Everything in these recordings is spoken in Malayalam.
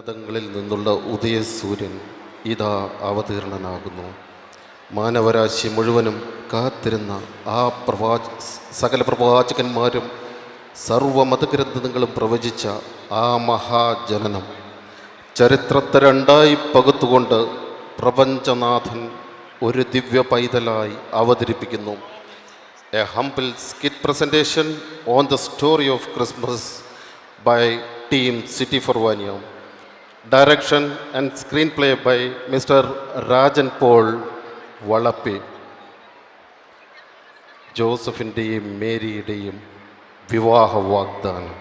ഉന്നതങ്ങളിൽ നിന്നുള്ള ഉദയസൂര്യൻ ഇതാ അവതീർണനാകുന്നു. മാനവരാശി മുഴുവനും കാത്തിരുന്ന ആ സകല പ്രവാചകന്മാരും സർവമതഗ്രന്ഥങ്ങളും പ്രവചിച്ച ആ മഹാജനനം ചരിത്രത്തെ രണ്ടായി പകുത്തുകൊണ്ട് പ്രപഞ്ചനാഥൻ ഒരു ദിവ്യ പൈതലായി അവതരിപ്പിക്കുന്നു. A humble skit presentation on the story of Christmas by team City for Vanya. Direction and screenplay by Mr. Rajan Paul Valappe. ജോസഫിൻ്റെയും മേരിയുടെയും വിവാഹ വാഗ്ദാനം.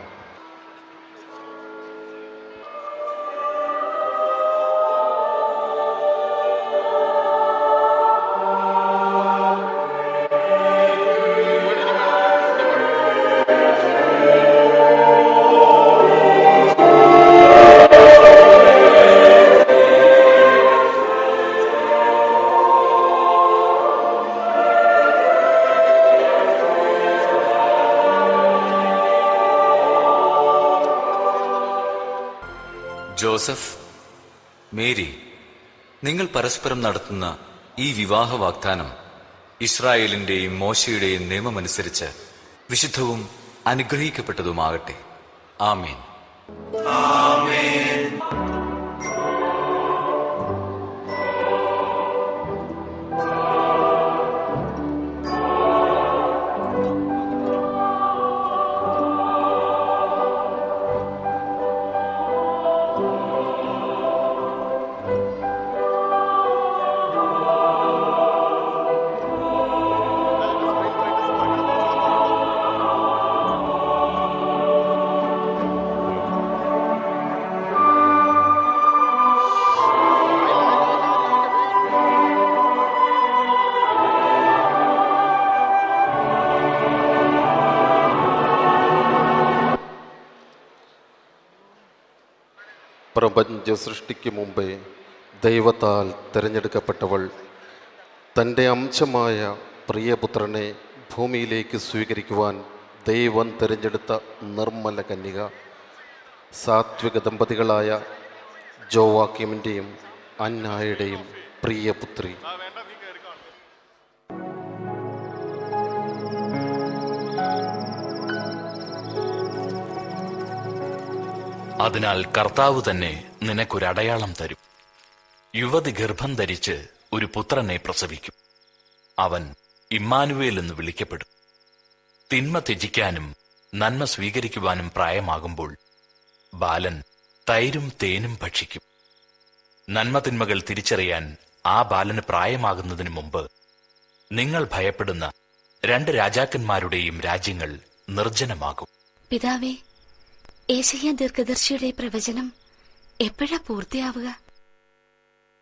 ജോസഫ്, മേരി, നിങ്ങൾ പരസ്പരം നടത്തുന്ന ഈ വിവാഹ വാഗ്ദാനം ഇസ്രായേലിന്റെയും മോശയുടെയും നിയമമനുസരിച്ച് വിശുദ്ധവും അനുഗ്രഹിക്കപ്പെട്ടതുമാകട്ടെ. ആമേൻ. ആമേൻ. പ്രപഞ്ച സൃഷ്ടിക്ക് മുമ്പേ ദൈവത്താൽ തിരഞ്ഞെടുക്കപ്പെട്ടവൾ തൻ്റെ അംശമായ പ്രിയപുത്രനെ ഭൂമിയിലേക്ക് സ്വീകരിക്കുവാൻ ദൈവം തിരഞ്ഞെടുത്ത നിർമ്മല കന്യക, സാത്വിക ദമ്പതികളായ ജോവാക്യമിൻ്റെയും അന്നായുടെയും പ്രിയപുത്രി. അതിനാൽ കർത്താവ് തന്നെ നിനക്കൊരടയാളം തരും. യുവതി ഗർഭം ധരിച്ച് ഒരു പുത്രനെ പ്രസവിക്കും. അവൻ ഇമ്മാനുവേൽ എന്ന് വിളിക്കപ്പെടും. തിന്മ ത്യജിക്കാനും നന്മ സ്വീകരിക്കുവാനും പ്രായമാകുമ്പോൾ ബാലൻ തൈരും തേനും ഭക്ഷിക്കും. നന്മ തിന്മകൾ തിരിച്ചറിയാൻ ആ ബാലന് പ്രായമാകുന്നതിന് മുമ്പ് നിങ്ങൾ ഭയപ്പെടുന്ന 2 രാജാക്കന്മാരുടെയും രാജ്യങ്ങൾ നിർജ്ജനമാകും. പിതാവേ, യേശയ്യാ ദീർഘദർശിയുടെ പ്രവചനം എപ്പോഴാ പൂർത്തിയാവുക?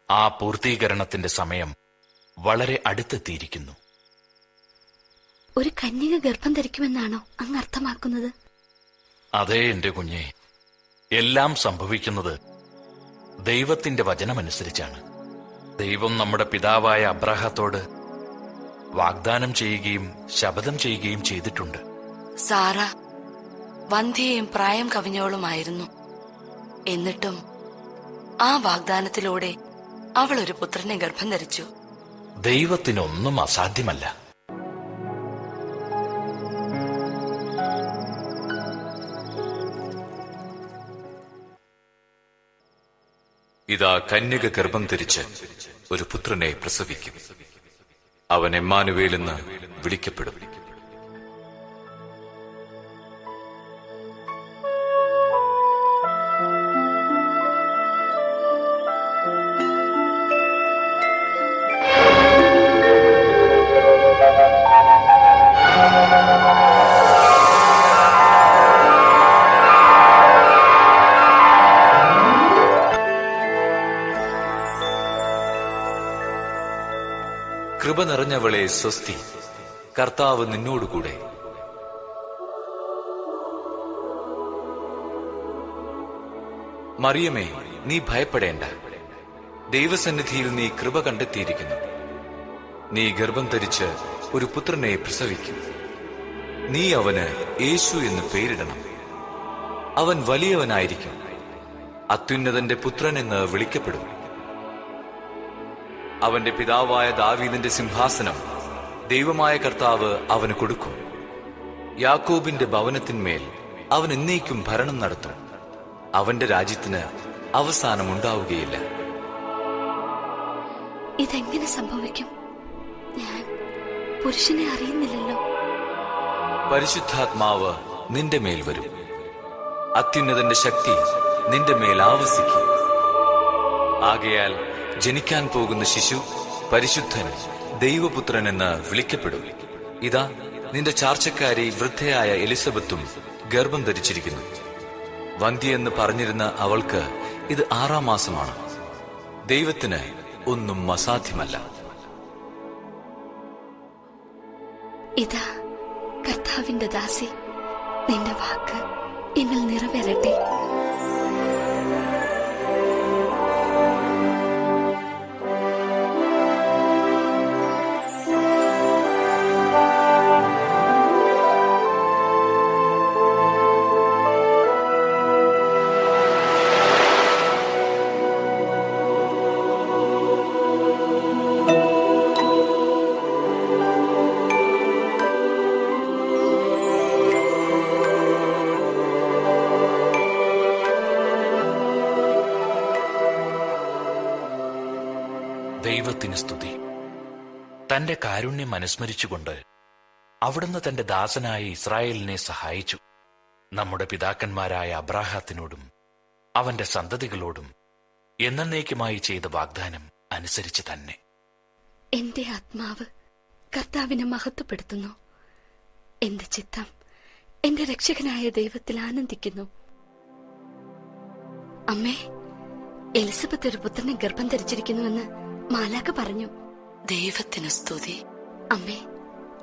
ആ പൂർത്തീകരണത്തിന്റെ സമയം വളരെ അടുത്തെത്തിയിരിക്കുന്നു. ഒരു കന്യക ഗർഭം ധരിക്കുമെന്നാണോ അങ്ങ് അർത്ഥമാക്കുന്നത്? അതേ എന്റെ കുഞ്ഞെ, എല്ലാം സംഭവിക്കുന്നത് ദൈവത്തിന്റെ വചനമനുസരിച്ചാണ്. ദൈവം നമ്മുടെ പിതാവായ അബ്രാഹത്തോട് വാഗ്ദാനം ചെയ്യുകയും ശപഥം ചെയ്യുകയും ചെയ്തിട്ടുണ്ട്. സാറ വന്ധ്യയും പ്രായം കവിഞ്ഞവളുമായിരുന്നു. എന്നിട്ടും ആ വാഗ്ദാനത്തിലൂടെ അവൾ ഒരു പുത്രനെ ഗർഭം ധരിച്ചു. ദൈവത്തിനൊന്നും അസാധ്യമല്ല. ഇതാ കന്യക ഗർഭം ധരിച്ച് ഒരു പുത്രനെ പ്രസവിക്കും. അവൻ ഇമ്മാനുവേൽ എന്ന് വിളിക്കപ്പെടും. കൃപ നിറഞ്ഞവളെ സ്വസ്തി, കർത്താവ് നിന്നോടുകൂടെ. മറിയമേ, നീ ഭയപ്പെടേണ്ട. ദൈവസന്നിധിയിൽ നീ കൃപ കണ്ടെത്തിയിരിക്കുന്നു. നീ ഗർഭം ധരിച്ച് ഒരു പുത്രനെ പ്രസവിക്കും. നീ അവന് യേശു എന്ന് പേരിടണം. അവൻ വലിയവനായിരിക്കും. അത്യുന്നതന്റെ പുത്രൻ എന്ന് വിളിക്കപ്പെടും. അവന്റെ പിതാവായ ദാവീദിന്റെ സിംഹാസനം ദൈവമായ കർത്താവ് അവന് കൊടുക്കും. യാക്കോബിന്റെ ഭവനത്തിന്മേൽ അവൻ എന്നേക്കും ഭരണം നടത്തും. അവന്റെ രാജ്യത്തിന് അവസാനമുണ്ടാവുകയില്ല. ഇതെങ്ങനെ സംഭവിക്കും? ഞാൻ പുരുഷനെ അറിയുന്നില്ലല്ലോ. പരിശുദ്ധാത്മാവ് നിന്റെ മേൽ വരും. അത്യുന്നതന്റെ ശക്തി നിന്റെ മേൽ ആവസിക്കും. ആകയാൽ ജനിക്കാൻ പോകുന്ന ശിശു പരിശുദ്ധൻ, ദൈവപുത്രൻ എന്ന് വിളിക്കപ്പെടും. ഇതാ, നിന്റെ ചാർച്ചക്കാരി വൃദ്ധയായ എലിസബത്തും ഗർഭം ധരിച്ചിരിക്കുന്നു. വന്ധ്യയെന്ന് പറഞ്ഞിരുന്ന അവൾക്ക് ഇത് 6-ാം മാസമാണ്. ദൈവത്തിന് ഒന്നും അസാധ്യമല്ല. ഇതാ കർത്താവിന്റെ ദാസി, നിന്റെ വാക്ക് എന്നിൽ നിറവേറട്ടെ. ദൈവത്തിന് സ്തുതി. തന്റെ കാരുണ്യം അനുസ്മരിച്ചുകൊണ്ട് അവിടുന്ന് തന്റെ ദാസനായ ഇസ്രായേലിനെ സഹായിച്ചു. നമ്മുടെ പിതാക്കന്മാരായ അബ്രാഹാത്തിനോടും അവന്റെ സന്തതികളോടും എന്നേക്കുമായി ചെയ്ത വാഗ്ദാനം അനുസരിച്ച് തന്നെ. എന്റെ ആത്മാവ് കർത്താവിനെ മഹത്വപ്പെടുത്തുന്നു. എന്റെ ചിത്തം എന്റെ രക്ഷകനായ ദൈവത്തിൽ ആനന്ദിക്കുന്നു. അമ്മേ, എലിസബത്ത് ഒരു പുത്രനെ ഗർഭം ധരിച്ചിരിക്കുന്നുവെന്ന് മാലാഖ പറഞ്ഞു. ദൈവത്തിന് സ്തുതി. അമ്മേ,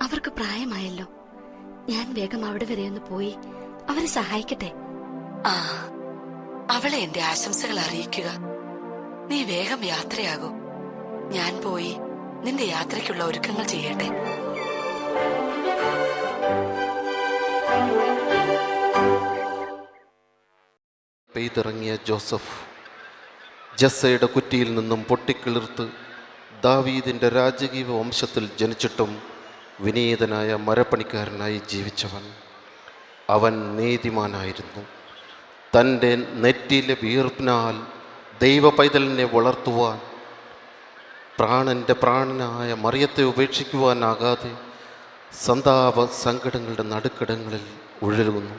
അവർക്ക് പ്രായമായല്ലോ. ഞാൻ വേഗം അവിടെ വരെ ഒന്ന് പോയി അവരെ സഹായിക്കട്ടെ. ആ, അവളെ എന്റെ ആശംസകൾ അറിയിക്കുക. നീ വേഗം യാത്രയാകൂ. ഞാൻ പോയി നിന്റെ യാത്രയ്ക്കുള്ള ഒരുക്കങ്ങൾ ചെയ്യട്ടെ. പെയ്തിറങ്ങിയ ജോസഫ് ജസ്സയുടെ കുറ്റിയിൽ നിന്നും പൊട്ടിക്കിളിർത്ത് ദാവീദിൻ്റെ രാജകീയ വംശത്തിൽ ജനിച്ചിട്ടും വിനീതനായ മരപ്പണിക്കാരനായി ജീവിച്ചവൻ. അവൻ നീതിമാനായിരുന്നു. തൻ്റെ നെറ്റിയിലെ വീർപ്പിനാൽ ദൈവ പൈതലിനെ വളർത്തുവാൻ പ്രാണൻ്റെ പ്രാണനായ മറിയത്തെ ഉപേക്ഷിക്കുവാനാകാതെ സന്താപ സങ്കടങ്ങളുടെ നടുക്കടങ്ങളിൽ ഉഴലുന്നു.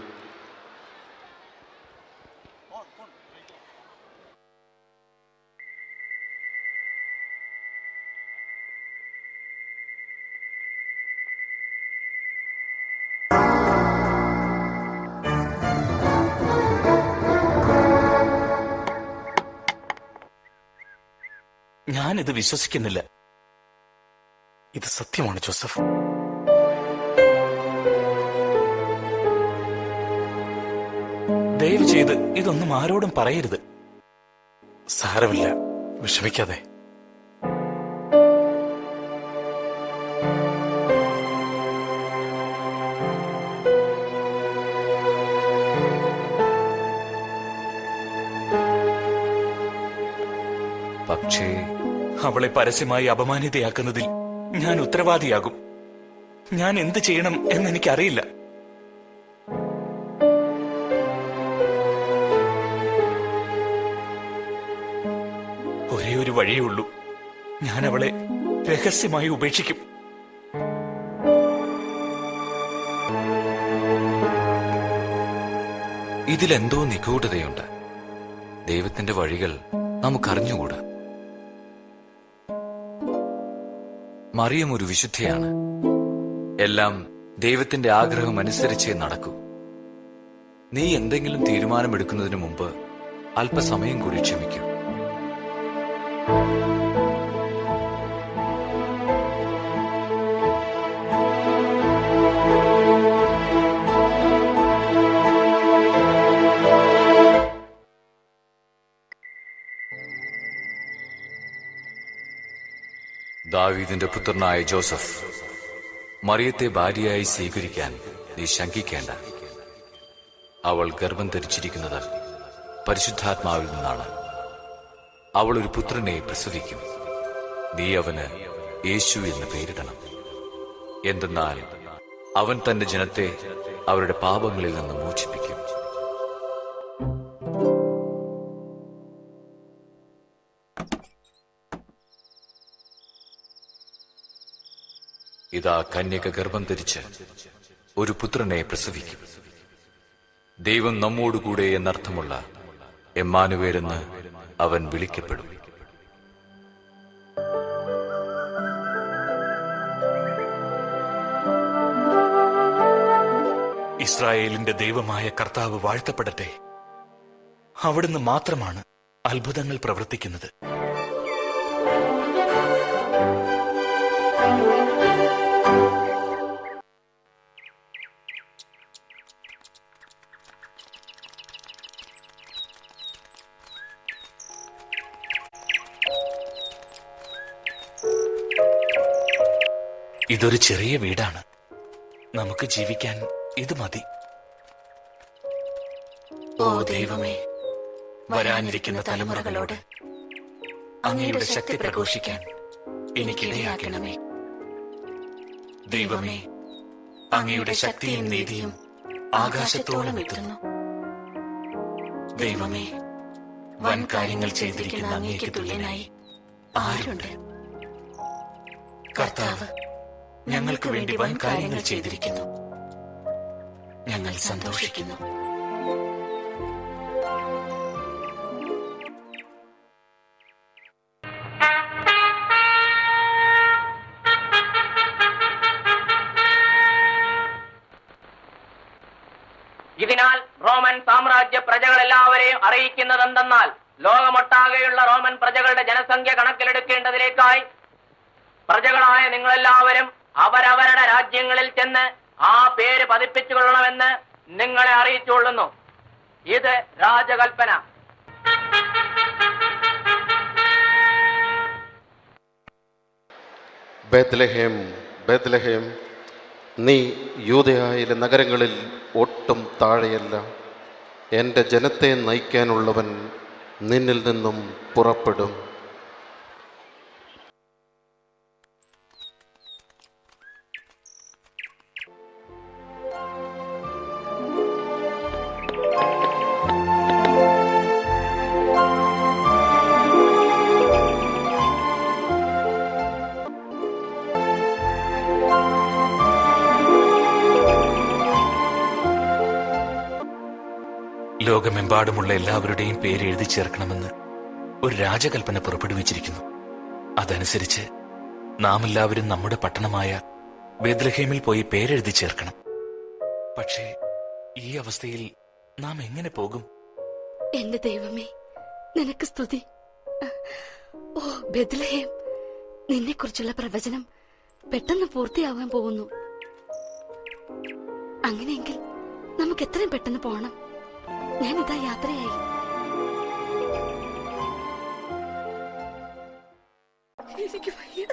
ഞാനിത് വിശ്വസിക്കുന്നില്ല. ഇത് സത്യമാണ് ജോസഫ്. ദയവ് ചെയ്ത് ഇതൊന്നും ആരോടും പറയരുത്. സാരമില്ല, വിഷമിക്കാതെ. പക്ഷേ അവളെ പരസ്യമായി അപമാനിതയാക്കുന്നതിൽ ഞാൻ ഉത്തരവാദിയാകും. ഞാൻ എന്ത് ചെയ്യണം എന്നെനിക്കറിയില്ല. ഒരേ ഒരു വഴിയേ ഉള്ളൂ. ഞാൻ അവളെ രഹസ്യമായി ഉപേക്ഷിക്കും. ഇതിലെന്തോ നിഗൂഢതയുണ്ട്. ദൈവത്തിന്റെ വഴികൾ നമുക്കറിഞ്ഞുകൂടാ. മറിയം ഒരു വിശുദ്ധയാണ്. എല്ലാം ദൈവത്തിന്റെ ആഗ്രഹം അനുസരിച്ചേ നടക്കൂ. നീ എന്തെങ്കിലും തീരുമാനമെടുക്കുന്നതിന് മുമ്പ് അല്പസമയം കൂടി ക്ഷമിക്കൂ. ദാവീദിന്റെ പുത്രനായ ജോസഫ്, മറിയത്തെ ഭാര്യയായി സ്വീകരിക്കാൻ നീ ശങ്കിക്കേണ്ട. അവൾ ഗർഭം ധരിച്ചിരിക്കുന്നത് പരിശുദ്ധാത്മാവിൽ നിന്നാണ്. അവൾ ഒരു പുത്രനെ പ്രസവിക്കും. നീ അവന് യേശു എന്ന് പേരിടണം. എന്തെന്നാൽ അവൻ തന്റെ ജനത്തെ അവരുടെ പാപങ്ങളിൽ നിന്ന് മോചിപ്പിക്കും. ഇതാ കന്യക ഗർഭം ധരിച്ച് ഒരു പുത്രനെ പ്രസവിക്കും. ദൈവം നമ്മോടുകൂടെ എന്നർത്ഥമുള്ള എമ്മാനുവേൽ എന്ന് അവൻ വിളിക്കപ്പെടും. ഇസ്രായേലിന്റെ ദൈവമായ കർത്താവ് വാഴ്ത്തപ്പെടട്ടെ. അവിടുന്ന് മാത്രമാണ് അത്ഭുതങ്ങൾ പ്രവർത്തിക്കുന്നത്. ഇതൊരു ചെറിയ വീടാണ്. നമുക്ക് ജീവിക്കാൻ ഇത് മതി. ഓ ദൈവമേ, വരാനിരിക്കുന്ന തലമുറകളോട് അങ്ങയുടെ ശക്തി പ്രഘോഷിക്കാൻ എനിക്കിടയാക്കണമേ. ദൈവമേ, അങ്ങയുടെ ശക്തിയും നീതിയും ആകാശത്തോളം എത്തുന്നു. ദൈവമേ, വൻ കാര്യങ്ങൾ ചെയ്തിരിക്കുന്ന അങ്ങേക്ക് തുല്യനായി ആരുണ്ട്? കർത്താവ് ഞങ്ങൾക്ക് വേണ്ടി വൻ കാര്യങ്ങൾ ചെയ്തിരിക്കുന്നു. ഞങ്ങൾ സന്തോഷിക്കുന്നു. ഇതിനാൽ റോമൻ സാമ്രാജ്യ പ്രജകളെല്ലാവരെയും അറിയിക്കുന്നതെന്തെന്നാൽ ലോകമൊട്ടാകെയുള്ള റോമൻ പ്രജകളുടെ ജനസംഖ്യ കണക്കിലെടുക്കേണ്ടതിലേക്കായി പ്രജകളായ നിങ്ങളെല്ലാവരും അവരവരുടെ രാജ്യങ്ങളിൽ ചെന്ന് ആ പേര് പതിപ്പിച്ചു കൊള്ളണമെന്ന് നിങ്ങളെ അറിയിച്ചുകൊള്ളുന്നു. ഇത് രാജകൽപ്പന. ബേത്ലഹേം, ബേത്ലഹേം, നീ യൂദയായിലെ നഗരങ്ങളിൽ ഒട്ടും താഴെയല്ല. എൻ്റെ ജനത്തെ നയിക്കാനുള്ളവൻ നിന്നിൽ നിന്നും പുറപ്പെടും. ലോകമെമ്പാടുമുള്ള എല്ലാവരുടെയും പേര് എഴുതി ചേർക്കണമെന്ന് ഒരു രാജകൽപ്പന പുറപ്പെടുവിച്ചിരിക്കുന്നു. അതനുസരിച്ച് നാം എല്ലാവരും നമ്മുടെ പട്ടണമായ ബേത്ലഹേമിൽ പോയി പേരെഴുതി ചേർക്കണം. പക്ഷേ ഈ അവസ്ഥയിൽ നാം എങ്ങനെ പോകും? എന്റെ ദൈവമേ, നിനക്ക് സ്തുതി. ഓ ബേത്ലഹേം, നിന്നെ കുറിച്ചുള്ള പ്രവചനം പെട്ടെന്ന് പൂർത്തിയാവാൻ പോകുന്നു. അങ്ങനെയെങ്കിൽ നമുക്ക് എത്രയും പെട്ടെന്ന് പോകണം. ഞാനിതാ യാത്രയായി. എനിക്ക് വയ്യ.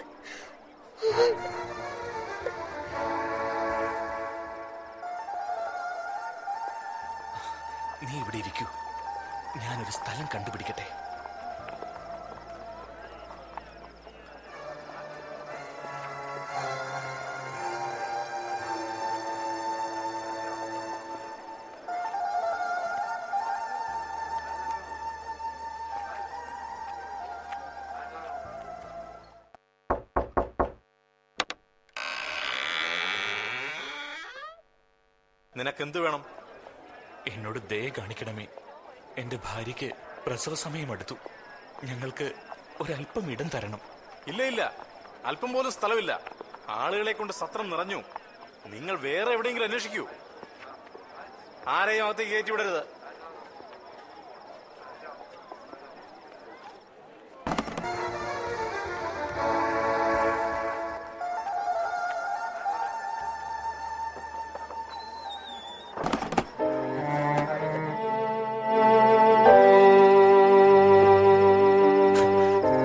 നീ ഇവിടെ ഇരിക്കൂ, ഞാനൊരു സ്ഥലം കണ്ടുപിടിക്കട്ടെ. നിനക്കെന്ത് വേണം? എന്നോട് ദയ കാണിക്കണമേ. എന്റെ ഭാര്യയ്ക്ക് പ്രസവ സമയം അടുത്തു. ഞങ്ങൾക്ക് ഒരല്പം ഇടം തരണം. ഇല്ല ഇല്ല, അല്പം പോലും സ്ഥലമില്ല. ആളുകളെ കൊണ്ട് സത്രം നിറഞ്ഞു. നിങ്ങൾ വേറെ എവിടെയെങ്കിലും അന്വേഷിക്കൂ. ആരെയും അകത്തേക്ക് കയറ്റിവിടരുത്.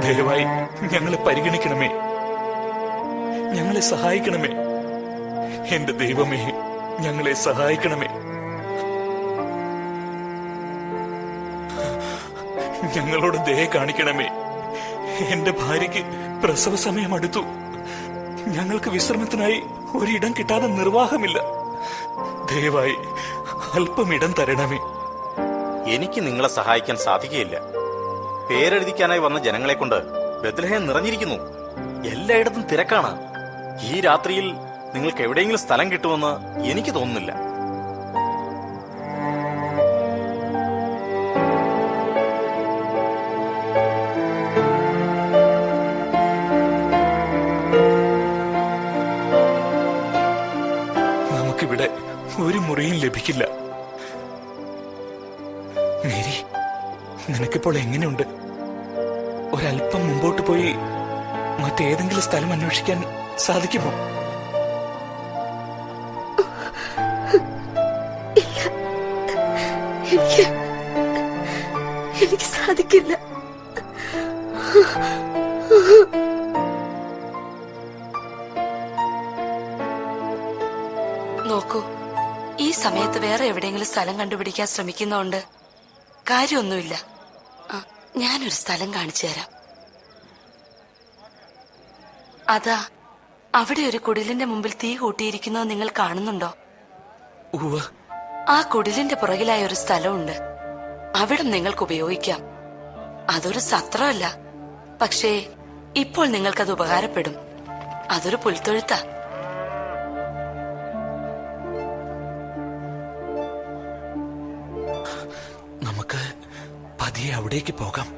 ദയവായി ഞങ്ങളെ പരിഗണിക്കണമേ, ഞങ്ങളെ സഹായിക്കണമേ. എന്റെ ദൈവമേ, ഞങ്ങളെ സഹായിക്കണമേ. ഞങ്ങളോട് ദയ കാണിക്കണമേ. എന്റെ ഭാര്യയ്ക്ക് പ്രസവ സമയം അടുത്തു. ഞങ്ങൾക്ക് വിശ്രമത്തിനായി ഒരിടം കിട്ടാതെ നിർവാഹമില്ല. ദയവായി അല്പം ഇടം തരണമേ. എനിക്ക് നിങ്ങളെ സഹായിക്കാൻ സാധിക്കുകയില്ല. പേരെഴുതിക്കാനായി വന്ന ജനങ്ങളെ കൊണ്ട് ബെത്ലഹേം നിറഞ്ഞിരിക്കുന്നു. എല്ലായിടത്തും തിരക്കാണ്. ഈ രാത്രിയിൽ നിങ്ങൾക്ക് എവിടെയെങ്കിലും സ്ഥലം കിട്ടുമെന്ന് എനിക്ക് തോന്നുന്നില്ല. നമുക്കിവിടെ ഒരു മുറിയും ലഭിക്കില്ല. മേരി, നിനക്കിപ്പോൾ എങ്ങനെയുണ്ട്? ഒരല്പം മുമ്പോട്ട് പോയി മറ്റേതെങ്കിലും സ്ഥലം അന്വേഷിക്കാൻ സാധിക്കുമോ? എനിക്ക് സാധിക്കില്ല. നോക്കൂ, ഈ സമയത്ത് വേറെ എവിടെയെങ്കിലും സ്ഥലം കണ്ടുപിടിക്കാൻ ശ്രമിക്കുന്നോണ്ട് കാര്യമൊന്നുമില്ല. ഞാനൊരു സ്ഥലം കാണിച്ചു തരാം. അതാ അവിടെ ഒരു കുടിലിന്റെ മുമ്പിൽ തീ കൂട്ടിയിരിക്കുന്നത് നിങ്ങൾ കാണുന്നുണ്ടോ? ഉവ്വ്. ആ കുടിലിന്റെ പുറകിലായ ഒരു സ്ഥലമുണ്ട്. അവിടം നിങ്ങൾക്ക് ഉപയോഗിക്കാം. അതൊരു സത്രമല്ല, പക്ഷേ ഇപ്പോൾ നിങ്ങൾക്കത് ഉപകാരപ്പെടും. അതൊരു പുൽത്തൊഴുത്താ. നമുക്ക് പതിയെ അവിടേക്ക് പോകാം.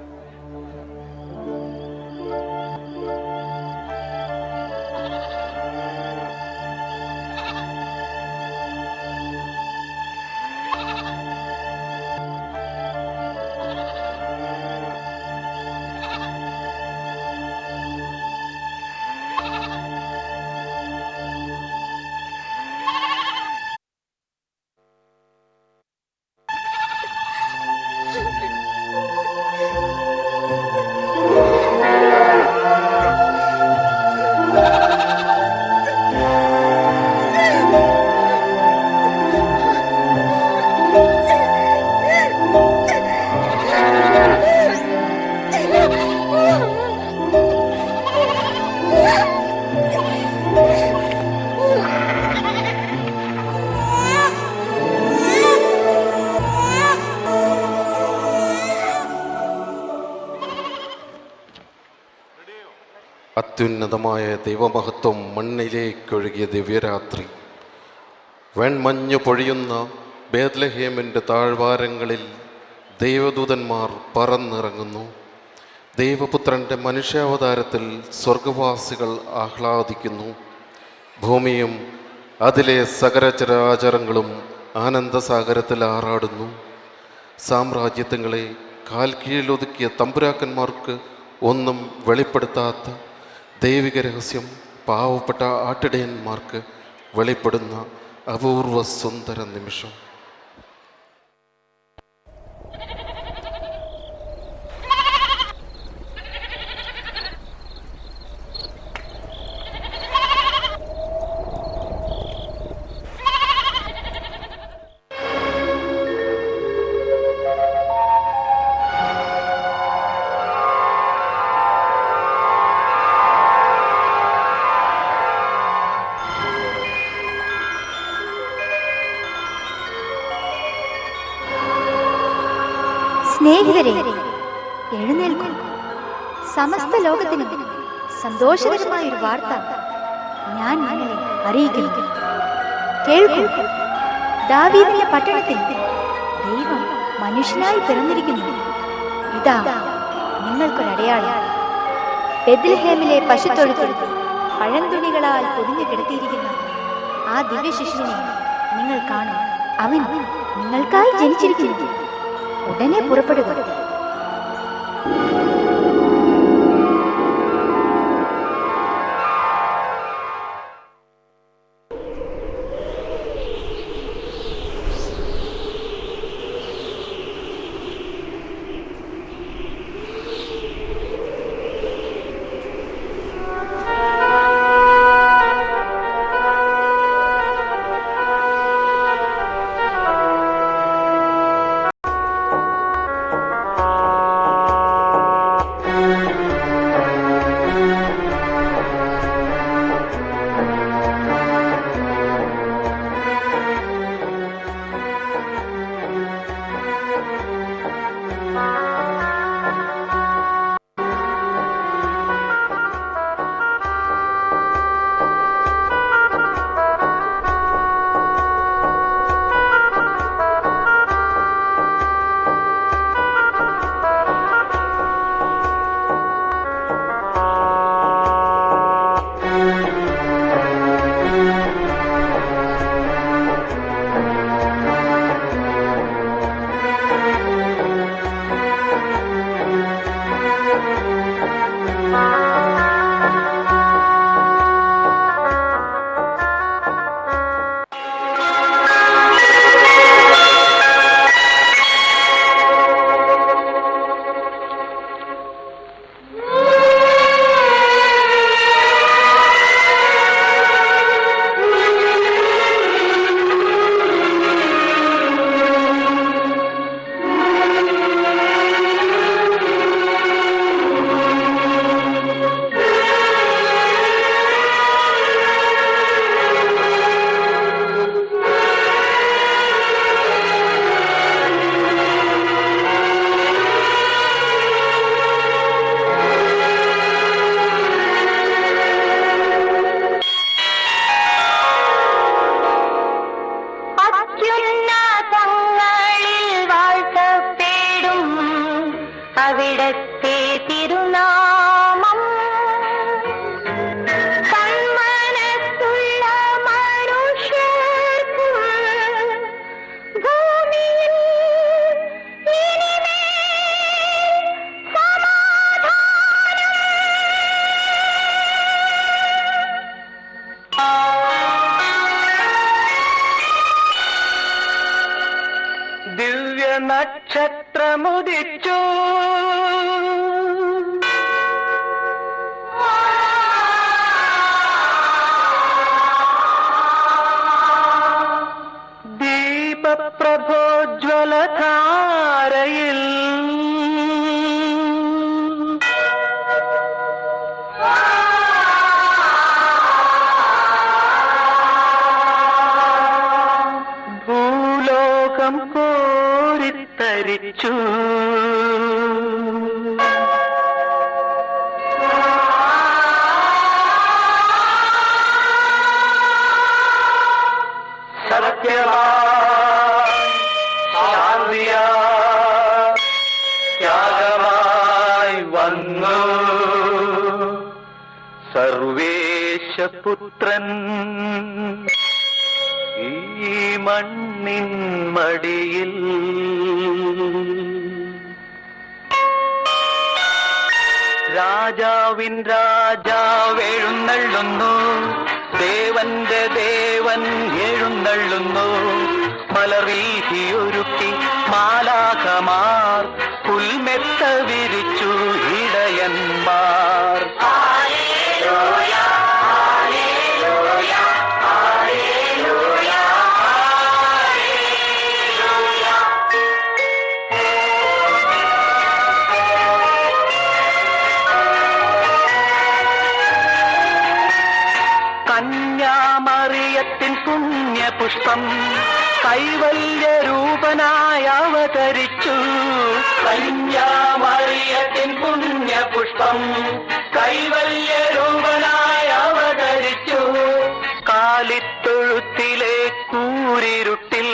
അത്യുന്നതമായ ദൈവമഹത്വം മണ്ണിലേക്കൊഴുകിയ ദിവ്യരാത്രി. വെൺമഞ്ഞു പൊഴിയുന്ന ബേത്ലഹേമിൻ്റെ താഴ്വാരങ്ങളിൽ ദൈവദൂതന്മാർ പറന്നിറങ്ങുന്നു. ദൈവപുത്രൻ്റെ മനുഷ്യാവതാരത്തിൽ സ്വർഗവാസികൾ ആഹ്ലാദിക്കുന്നു. ഭൂമിയും അതിലെ സകലചരാചരങ്ങളും ആനന്ദസാഗരത്തിൽ ആറാടുന്നു. സാമ്രാജ്യത്വങ്ങളെ കാൽ കീഴിലൊതുക്കിയ തമ്പുരാക്കന്മാർക്ക് ഒന്നും വെളിപ്പെടുത്താത്ത ദൈവിക രഹസ്യം പാവപ്പെട്ട ആട്ടിടയന്മാർക്ക് വെളിപ്പെടുന്ന അപൂർവ സുന്ദര നിമിഷം. സ്നേഹിതരെ, എഴുന്നേൽക്കൂ. സമസ്ത ലോകത്തിനും സന്തോഷകരമായ ഒരു വാർത്ത ഞാൻ നിങ്ങളെ അറിയിക്കുന്നു. കേൾക്കൂ, ദാവീദിന്റെ പട്ടണത്തിൽ ദൈവം മനുഷ്യനായി പിറന്നിരിക്കുന്നു. ഇതാ നിങ്ങൾക്കൊരടയാളം. ബെത്ലഹേമിലെ പശുത്തൊഴുത്തിൽ പഴന്തുണികളാൽ പൊതിഞ്ഞു കിടത്തിയിരിക്കുന്ന ആ ദിവ്യ ശിശുവിനെ നിങ്ങൾ കാണും. അവൻ നിങ്ങൾക്കായി ജനിച്ചിരിക്കുന്നു. ഉടനെ പുറപ്പെടുക. നക്ഷത്രമുദിച്ചു. ദീപപ്രഭോജ്വലധാരയിൽ ഭൂലോകം കോരിത്തരിച്ചു. ത്യാഗമായി വന്നു സർവേശപുത്രൻ ഈ മണ്ണിൻ മടിയിൽ. രാജാവിൻ രാജാവെഴുന്നള്ളുന്നു, ദേവന്റെ ദേവൻ എഴുന്നള്ളുന്നു. മലർവീഥിയൊരുക്കി മാലാഖമാർ പുൽമെത്ത വിരിച്ചു ഇടയന്മാർ. കന്യാമറിയത്തിൻ പുണ്യപുഷ്പം കൈവല്യരൂപനായി അവതരിച്ചു. കന്യാമറിയത്തിൻ പുണ്യപുഷ്പം കൈവല്യരൂപനായി അവതരിച്ചു. കാലിത്തൊഴുത്തിലെ കൂരിരുട്ടിൽ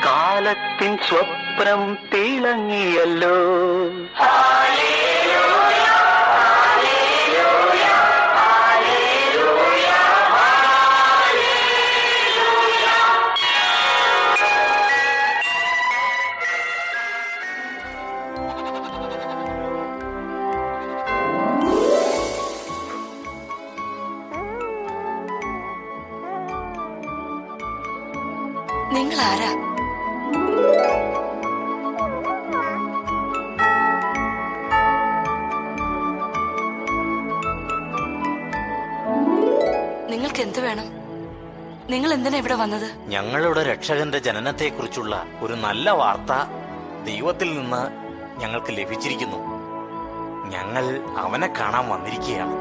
കാലത്തിൻ സ്വപ്നം തിളങ്ങിയല്ലോ. നിങ്ങൾ ആരാ? നിങ്ങൾക്ക് എന്ത് വേണം? നിങ്ങൾ എന്തിനാ ഇവിടെ വന്നത്? ഞങ്ങളുടെ രക്ഷകന്റെ ജനനത്തെക്കുറിച്ചുള്ള ഒരു നല്ല വാർത്ത ദൈവത്തിൽ നിന്ന് ഞങ്ങൾക്ക് ലഭിച്ചിരിക്കുന്നു. ഞങ്ങൾ അവനെ കാണാൻ വന്നിരിക്കുകയാണ്.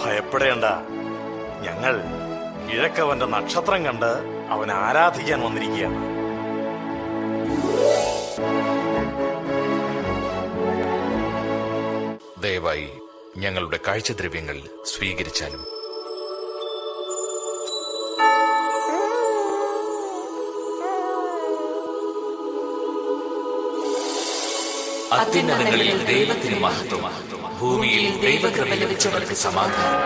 ഭയപ്പെടേണ്ട, ഞങ്ങൾ കിഴക്കവന്റെ നക്ഷത്രം കണ്ട് അവനെ ആരാധിക്കാൻ വന്നിരിക്കുകയാണ്. ദയവായി ഞങ്ങളുടെ കാഴ്ചദ്രവ്യങ്ങൾ സ്വീകരിച്ചാലും. അത്യുന്നതങ്ങളിൽ ദൈവത്തിന് മഹത്വം, ഭൂമിയിൽ ദൈവകൃപ ലഭിച്ചവർക്ക് സമാധാനം.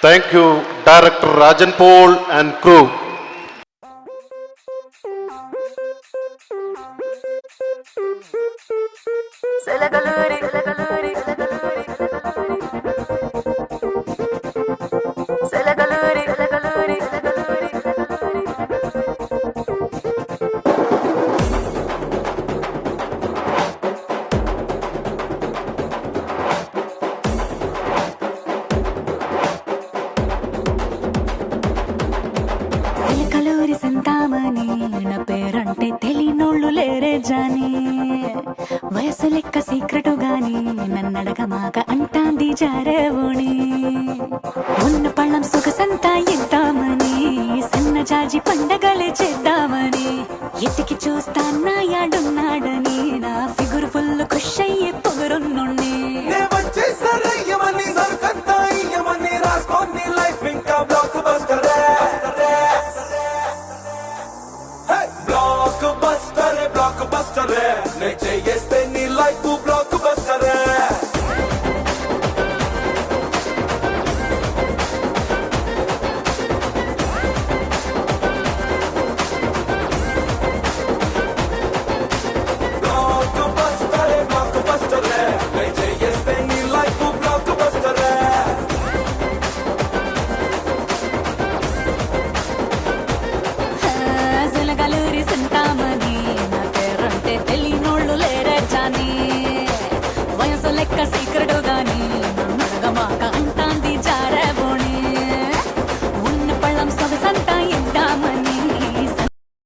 Thank you, Director Rajan Paul and crew. పేరంటే తెలియనోళ్ళు లేరే జాని, వయసు లెక్క సీక్రెటు గాని నన్నడగమాక అంటాంది జారేవోణి. ఉన్న పళ్ళం సొగసంతా ఇద్దామని, సన్న జాజి పండగలే చేద్దామని ఎతికి చూస్తాన్నా యాడున్న